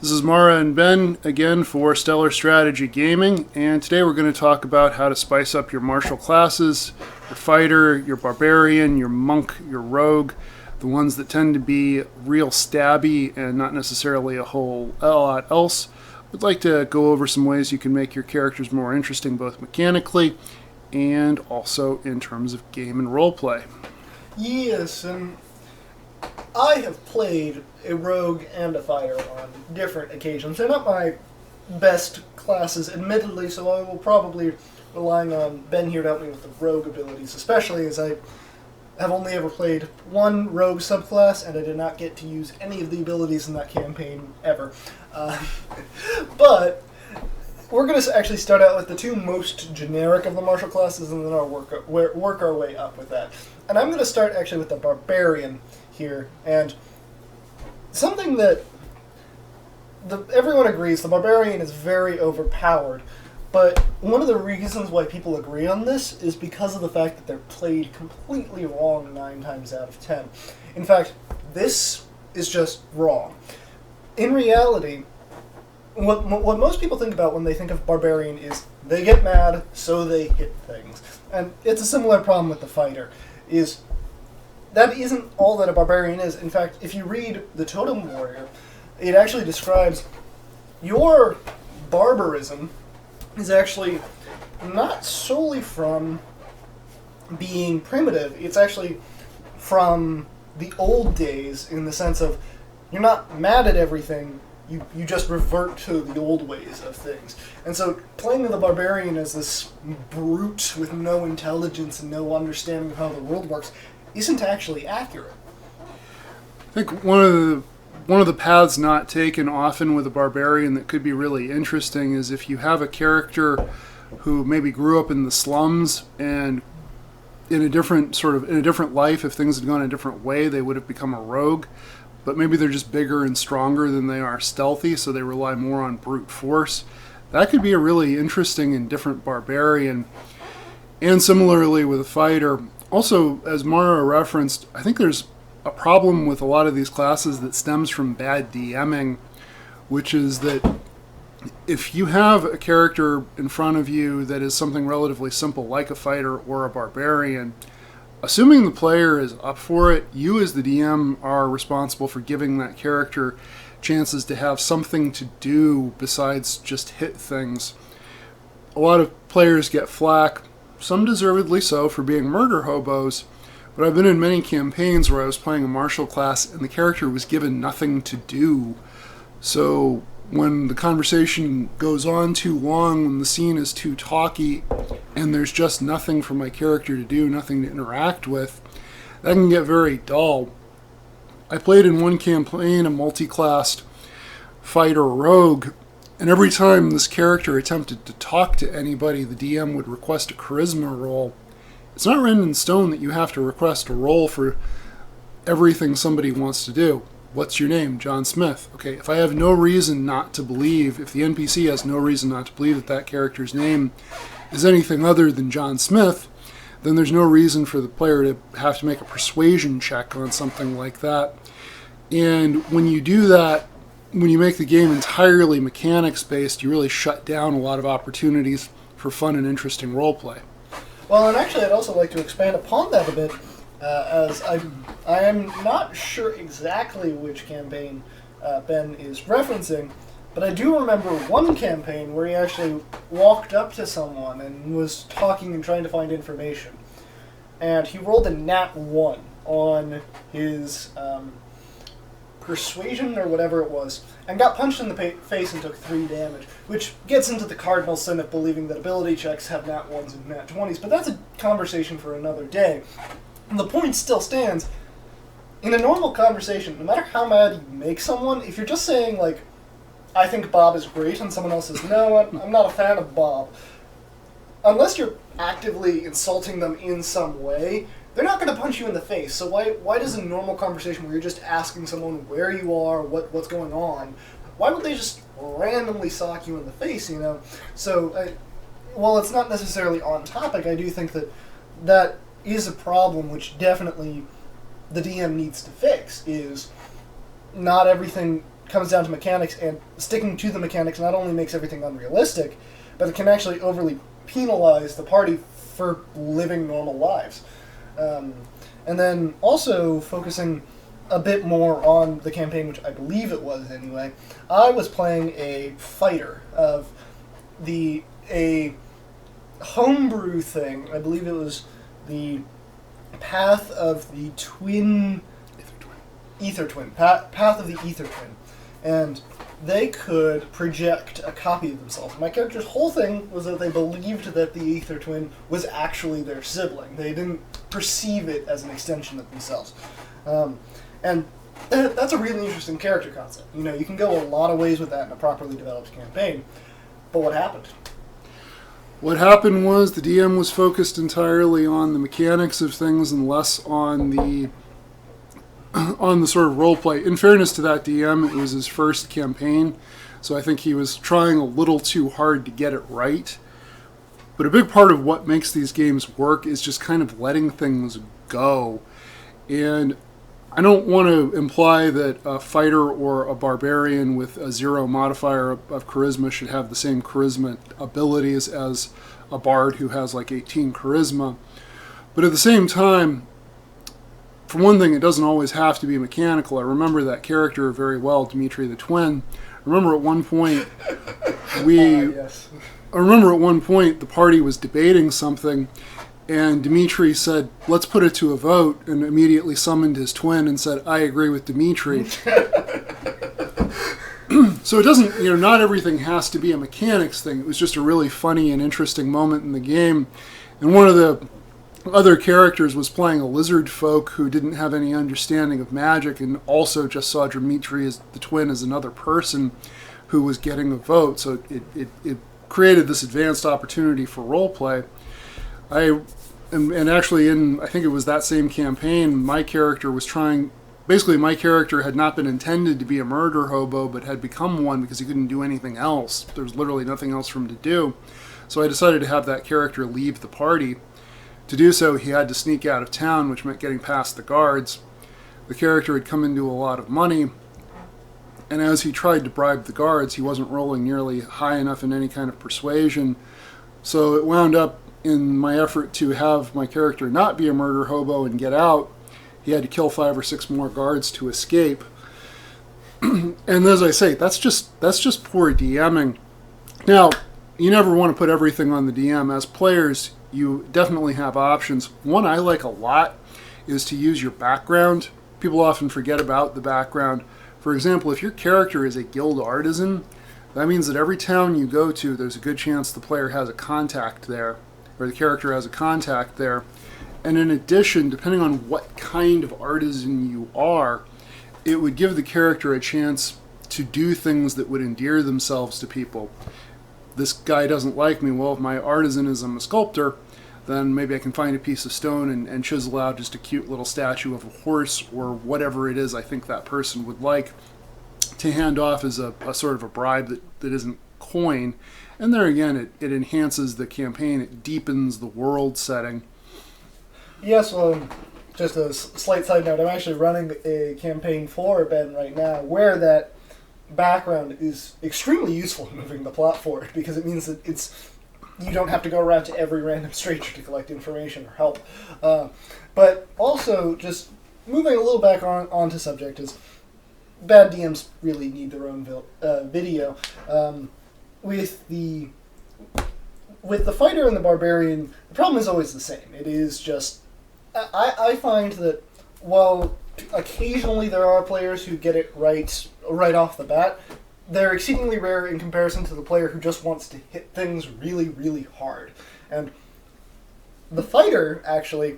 This is Mara and Ben again for Stellar Strategy Gaming, and today we're going to talk about how to spice up your martial classes, your fighter, your barbarian, your monk, your rogue, the ones that tend to be real stabby and not necessarily a whole lot else. We'd like to go over some ways you can make your characters more interesting both mechanically and also in terms of game and roleplay. Yes, and I have played a rogue and a fighter on different occasions. They're not my best classes, admittedly, so I will probably relying on Ben here to help me with the rogue abilities, especially as I have only ever played one rogue subclass, and I did not get to use any of the abilities in that campaign ever. But we're going to actually start out with the two most generic of the martial classes, and then I'll work our way up with that. And I'm going to start actually with the barbarian here, and something that everyone agrees, the barbarian is very overpowered, but one of the reasons why people agree on this is because of the fact that they're played completely wrong 9 times out of 10. In fact, this is just wrong. In reality, what most people think about when they think of barbarian is they get mad, so they hit things. And it's a similar problem with the fighter, is that isn't all that a barbarian is. In fact, if you read The Totem Warrior, it actually describes your barbarism is actually not solely from being primitive. It's actually from the old days in the sense of you're not mad at everything, you just revert to the old ways of things. And so playing the barbarian as this brute with no intelligence and no understanding of how the world works isn't actually accurate. I think one of the paths not taken often with a barbarian that could be really interesting is if you have a character who maybe grew up in the slums and in a different life, if things had gone a different way, they would have become a rogue. But maybe they're just bigger and stronger than they are stealthy, so they rely more on brute force. That could be a really interesting and different barbarian. And similarly with a fighter. Also, as Mara referenced, I think there's a problem with a lot of these classes that stems from bad DMing, which is that if you have a character in front of you that is something relatively simple, like a fighter or a barbarian, assuming the player is up for it, you as the DM are responsible for giving that character chances to have something to do besides just hit things. A lot of players get flack, some deservedly so, for being murder hobos, but I've been in many campaigns where I was playing a martial class and the character was given nothing to do. So when the conversation goes on too long, when the scene is too talky, and there's just nothing for my character to do, nothing to interact with, that can get very dull. I played in one campaign a multi-classed fighter rogue, and every time this character attempted to talk to anybody, the DM would request a charisma roll. It's not written in stone that you have to request a roll for everything somebody wants to do. What's your name? John Smith. Okay, if I have no reason not to believe, if the NPC has no reason not to believe that that character's name is anything other than John Smith, then there's no reason for the player to have to make a persuasion check on something like that. And when you do that, when you make the game entirely mechanics-based, you really shut down a lot of opportunities for fun and interesting roleplay. Well, and actually I'd also like to expand upon that a bit, as I am not sure exactly which campaign Ben is referencing, but I do remember one campaign where he actually walked up to someone and was talking and trying to find information. And he rolled a nat 1 on his persuasion or whatever it was, and got punched in the face and took 3 damage, which gets into the cardinal sin of believing that ability checks have nat 1s and nat 20s, but that's a conversation for another day. And the point still stands. In a normal conversation, no matter how mad you make someone, if you're just saying, like, I think Bob is great, and someone else says, no, I'm not a fan of Bob, unless you're actively insulting them in some way, they're not going to punch you in the face. So why does a normal conversation where you're just asking someone where you are, what's going on, why would they just randomly sock you in the face, you know? So, while it's not necessarily on topic, I do think that is a problem which definitely the DM needs to fix, is not everything comes down to mechanics, and sticking to the mechanics not only makes everything unrealistic, but it can actually overly penalize the party for living normal lives. And then also focusing a bit more on the campaign, which I believe it was anyway, I was playing a fighter of a homebrew thing. I believe it was the Path of the Twin... Ether Twin. Path of the Ether Twin. And they could project a copy of themselves. My character's whole thing was that they believed that the Ether Twin was actually their sibling. They didn't perceive it as an extension of themselves. And that's a really interesting character concept. You know, you can go a lot of ways with that in a properly developed campaign. But what happened? What happened was the DM was focused entirely on the mechanics of things and less on the sort of role play. In fairness to that DM, it was his first campaign, so I think he was trying a little too hard to get it right. But a big part of what makes these games work is just kind of letting things go. And I don't want to imply that a fighter or a barbarian with a 0 modifier of charisma should have the same charisma abilities as a bard who has like 18 charisma. But at the same time, for one thing, it doesn't always have to be mechanical. I remember that character very well, Dimitri the Twin. I remember at one point Yes. I remember at one point the party was debating something, and Dimitri said, "Let's put it to a vote," and immediately summoned his twin and said, "I agree with Dimitri." So it doesn't, not everything has to be a mechanics thing. It was just a really funny and interesting moment in the game. And one of the other characters was playing a lizard folk who didn't have any understanding of magic and also just saw Dimitri as the twin as another person who was getting a vote. So it created this advanced opportunity for role play. And actually I think it was that same campaign, my character had not been intended to be a murder hobo, but had become one because he couldn't do anything else. There was literally nothing else for him to do. So I decided to have that character leave the party. To do so, he had to sneak out of town, which meant getting past the guards. The character had come into a lot of money, and as he tried to bribe the guards, he wasn't rolling nearly high enough in any kind of persuasion. So it wound up, in my effort to have my character not be a murder hobo and get out, he had to kill 5 or 6 more guards to escape. And as I say, that's just poor DMing. Now, you never want to put everything on the DM. As players, you definitely have options. One I like a lot is to use your background. People often forget about the background. For example, if your character is a guild artisan, that means that every town you go to, there's a good chance the player has a contact there, or the character has a contact there. And in addition, depending on what kind of artisan you are, it would give the character a chance to do things that would endear themselves to people. This guy doesn't like me. Well, if my artisan is I'm a sculptor, then maybe I can find a piece of stone and chisel out just a cute little statue of a horse or whatever it is I think that person would like to hand off as a sort of a bribe that isn't coin. And there again, it enhances the campaign. It deepens the world setting. Yes, well, just a slight side note, I'm actually running a campaign for Ben right now where that background is extremely useful in moving the plot forward because it means that you don't have to go around to every random stranger to collect information or help. But also, just moving a little back onto subject is bad DMs really need their own video. With the fighter and the barbarian, the problem is always the same. It is just I find that while occasionally there are players who get it right off the bat, they're exceedingly rare in comparison to the player who just wants to hit things really, really hard. And the fighter, actually,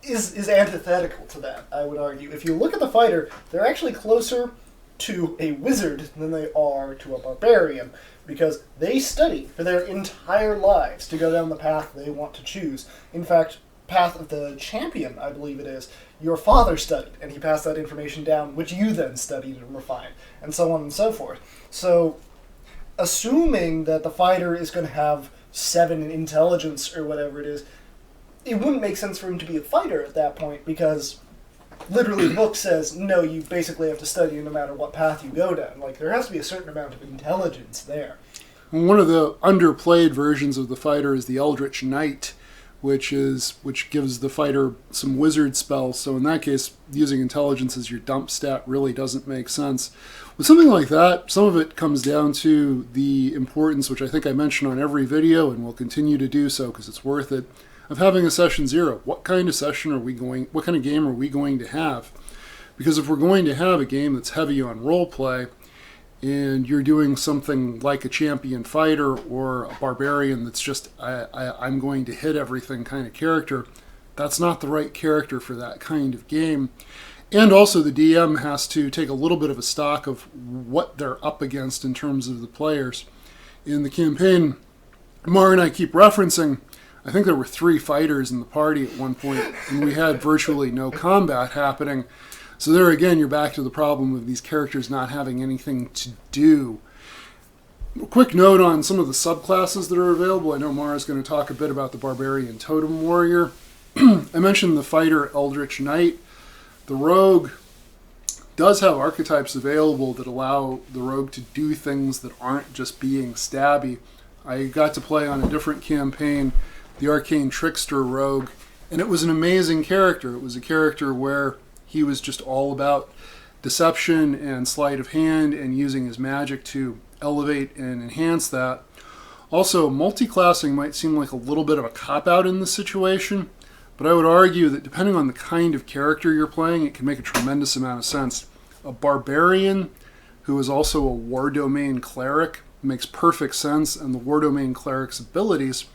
is antithetical to that, I would argue. If you look at the fighter, they're actually closer to a wizard than they are to a barbarian, because they study for their entire lives to go down the path they want to choose. In fact, path of the champion, I believe it is, your father studied, and he passed that information down, which you then studied and refined, and so on and so forth. So, assuming that the fighter is going to have 7 in intelligence or whatever it is, it wouldn't make sense for him to be a fighter at that point, because literally the book says, no, you basically have to study no matter what path you go down. Like, there has to be a certain amount of intelligence there. One of the underplayed versions of the fighter is the Eldritch Knight, which gives the fighter some wizard spells. So in that case, using intelligence as your dump stat really doesn't make sense. With something like that, some of it comes down to the importance, which I think I mention on every video and will continue to do so because it's worth it, of having a session zero. What kind of what kind of game are we going to have? Because if we're going to have a game that's heavy on role play, and you're doing something like a champion fighter or a barbarian that's just I'm going to hit everything kind of character, that's not the right character for that kind of game. And also the DM has to take a little bit of a stock of what they're up against in terms of the players. In the campaign Mara and I keep referencing, I think there were 3 fighters in the party at one point, and we had virtually no combat happening. So there again, you're back to the problem of these characters not having anything to do. A quick note on some of the subclasses that are available. I know Mara's going to talk a bit about the Barbarian Totem Warrior. I mentioned the fighter Eldritch Knight. The Rogue does have archetypes available that allow the Rogue to do things that aren't just being stabby. I got to play on a different campaign, the Arcane Trickster Rogue, and it was an amazing character. It was a character where he was just all about deception and sleight of hand and using his magic to elevate and enhance that. Also, multi-classing might seem like a little bit of a cop-out in this situation, but I would argue that depending on the kind of character you're playing, it can make a tremendous amount of sense. A barbarian who is also a war domain cleric makes perfect sense, and the war domain cleric's abilities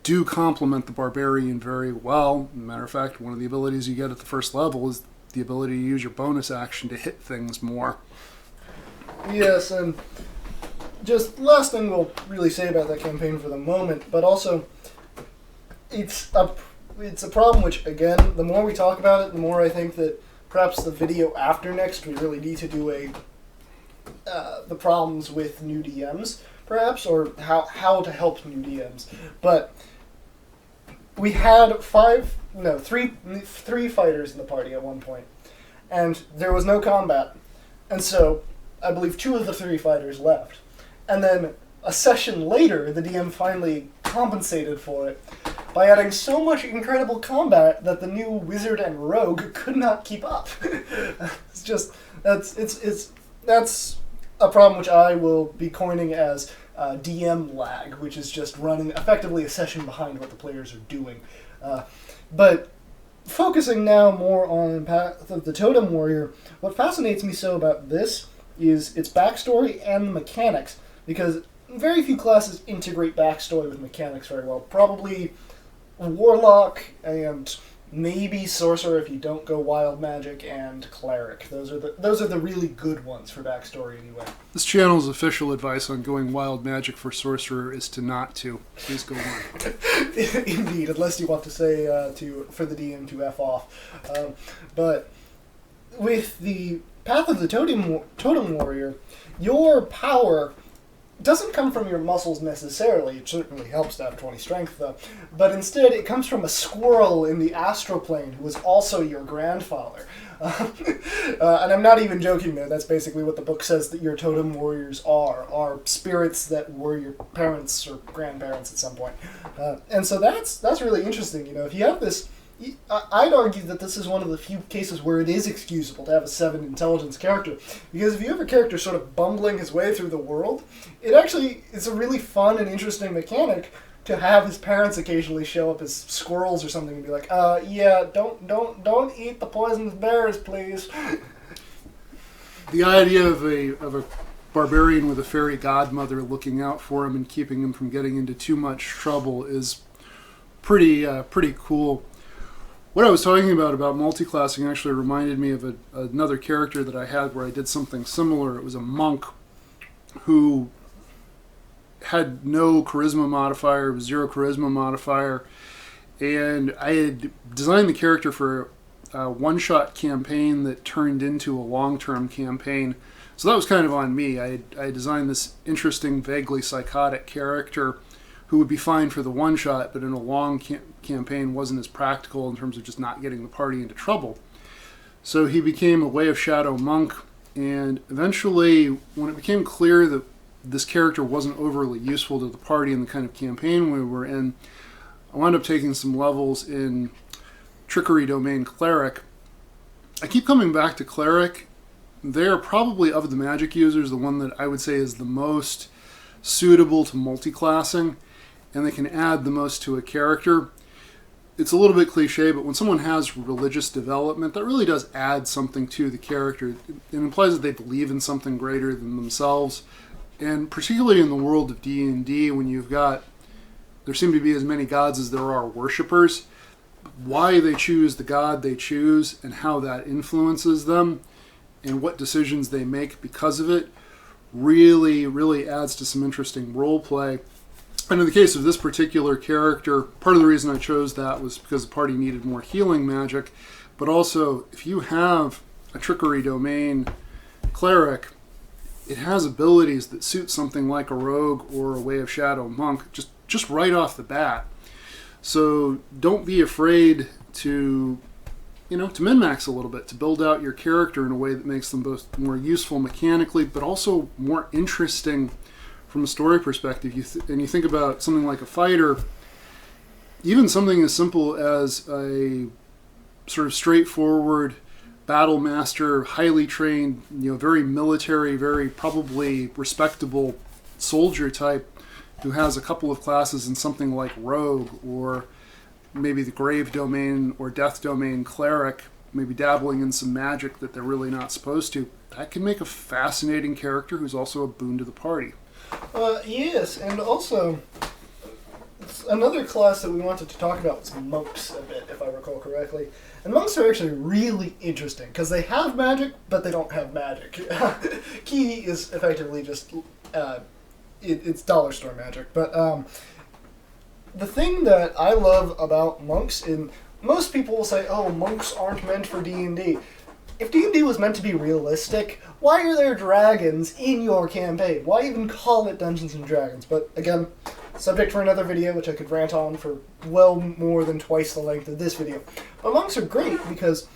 do complement the barbarian very well. As a matter of fact, one of the abilities you get at the first level is the ability to use your bonus action to hit things more. Yes, and just last thing we'll really say about that campaign for the moment, but also it's a problem which, again, the more we talk about it, the more I think that perhaps the video after next we really need to do the problems with new DMs, perhaps, or how to help new DMs. But we had three fighters in the party at one point, and there was no combat, and so I believe 2 of the 3 fighters left. And then a session later, the DM finally compensated for it by adding so much incredible combat that the new wizard and rogue could not keep up. It's just that's a problem which I will be coining as DM lag, which is just running effectively a session behind what the players are doing. But focusing now more on Path of the Totem Warrior, what fascinates me so about this is its backstory and the mechanics, because very few classes integrate backstory with mechanics very well. Probably Warlock and maybe Sorcerer if you don't go Wild Magic, and Cleric. Those are the really good ones for backstory anyway. This channel's official advice on going Wild Magic for Sorcerer is to not to. Please go on. Indeed, unless you want to say for the DM to F off. But with the Path of the Totem Warrior, your power doesn't come from your muscles necessarily. It certainly helps to have 20 strength, though. But instead, it comes from a squirrel in the astral plane who was also your grandfather. And I'm not even joking there. That's basically what the book says that your totem warriors are spirits that were your parents or grandparents at some point. And so that's really interesting. You know, if you have this, I'd argue that this is one of the few cases where it is excusable to have a 7 intelligence character, because if you have a character sort of bumbling his way through the world, it's a really fun and interesting mechanic to have his parents occasionally show up as squirrels or something and be like, yeah, don't eat the poisonous berries, please. The idea of a barbarian with a fairy godmother looking out for him and keeping him from getting into too much trouble is pretty cool. What I was talking about multiclassing actually reminded me of another character that I had where I did something similar. It was a monk who had no charisma modifier, 0 charisma modifier, and I had designed the character for a one-shot campaign that turned into a long-term campaign. So that was kind of on me. I designed this interesting, vaguely psychotic character who would be fine for the one-shot, but in a long campaign wasn't as practical in terms of just not getting the party into trouble. So he became a Way of Shadow monk, and eventually, when it became clear that this character wasn't overly useful to the party and the kind of campaign we were in, I wound up taking some levels in Trickery Domain Cleric. I keep coming back to Cleric. They are probably, of the magic users, the one that I would say is the most suitable to multi-classing, and they can add the most to a character. It's a little bit cliche, but when someone has religious development, that really does add something to the character. It implies that they believe in something greater than themselves. And particularly in the world of D&D, when there seem to be as many gods as there are worshippers, why they choose the god they choose and how that influences them and what decisions they make because of it really, really adds to some interesting role play. And in the case of this particular character, part of the reason I chose that was because the party needed more healing magic, but also if you have a Trickery Domain Cleric, it has abilities that suit something like a rogue or a Way of Shadow monk just right off the bat. So don't be afraid to min-max a little bit, to build out your character in a way that makes them both more useful mechanically, but also more interesting from a story perspective. And you think about something like a fighter, even something as simple as a sort of straightforward battle master, highly trained, very military, very probably respectable soldier type who has a couple of classes in something like rogue or maybe the grave domain or death domain cleric, maybe dabbling in some magic that they're really not supposed to. That can make a fascinating character who's also a boon to the party. Yes, and also another class that we wanted to talk about was monks a bit, if I recall correctly. And monks are actually really interesting because they have magic, but they don't have magic. Ki is effectively just it's dollar store magic. But the thing that I love about monks, and most people will say, "Oh, monks aren't meant for D&D." If D&D was meant to be realistic, why are there dragons in your campaign? Why even call it Dungeons and Dragons? But again, subject for another video, which I could rant on for well more than twice the length of this video. But monks are great because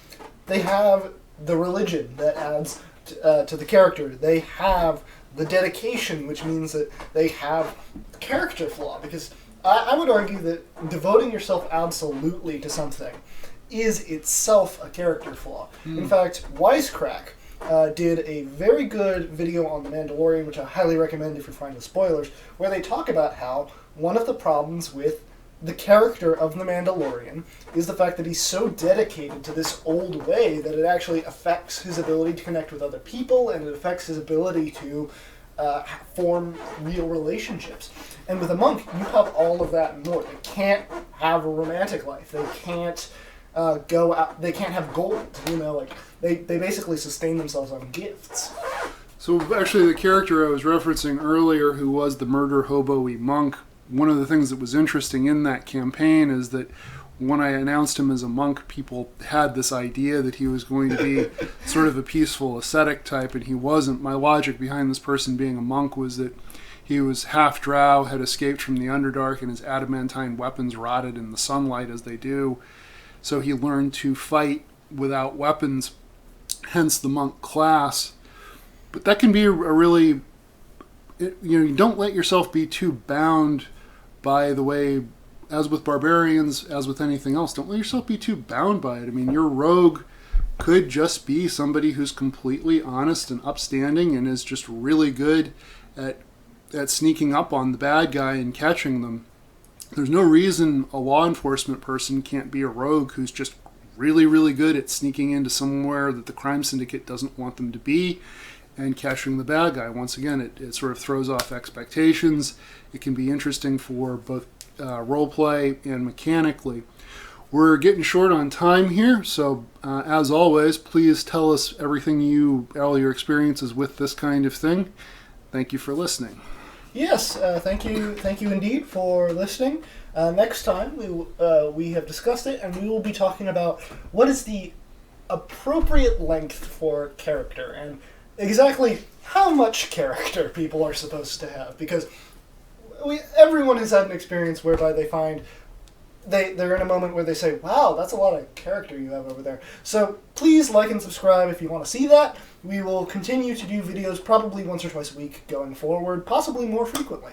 they have the religion that adds to the character. They have the dedication, which means that they have character flaw. Because I would argue that devoting yourself absolutely to something is itself a character flaw. In fact, Wisecrack did a very good video on The Mandalorian, which I highly recommend if you're fine with spoilers, where they talk about how one of the problems with the character of The Mandalorian is the fact that he's so dedicated to this old way that it actually affects his ability to connect with other people, and it affects his ability to form real relationships. And with a monk, you have all of that and more. They can't have a romantic life. They can't go out. They can't have gold. They basically sustain themselves on gifts. So actually, the character I was referencing earlier, who was the murder hobo-y monk, one of the things that was interesting in that campaign is that when I announced him as a monk, people had this idea that he was going to be sort of a peaceful ascetic type, and he wasn't. My logic behind this person being a monk was that he was half drow, had escaped from the Underdark, and his adamantine weapons rotted in the sunlight as they do. So he learned to fight without weapons, hence the monk class. But that can be a really, you don't let yourself be too bound by the way, as with barbarians, as with anything else, don't let yourself be too bound by it. I mean, your rogue could just be somebody who's completely honest and upstanding and is just really good at sneaking up on the bad guy and catching them. There's no reason a law enforcement person can't be a rogue who's just really, really good at sneaking into somewhere that the crime syndicate doesn't want them to be and catching the bad guy. Once again, it sort of throws off expectations. It can be interesting for both roleplay and mechanically. We're getting short on time here, so as always, please tell us all your experiences with this kind of thing. Thank you for listening. Yes, thank you indeed for listening. Next time we have discussed it, and we will be talking about what is the appropriate length for character and exactly how much character people are supposed to have. Because everyone has had an experience whereby they find they're in a moment where they say, wow, that's a lot of character you have over there. So please like and subscribe if you want to see that. We will continue to do videos probably once or twice a week going forward, possibly more frequently.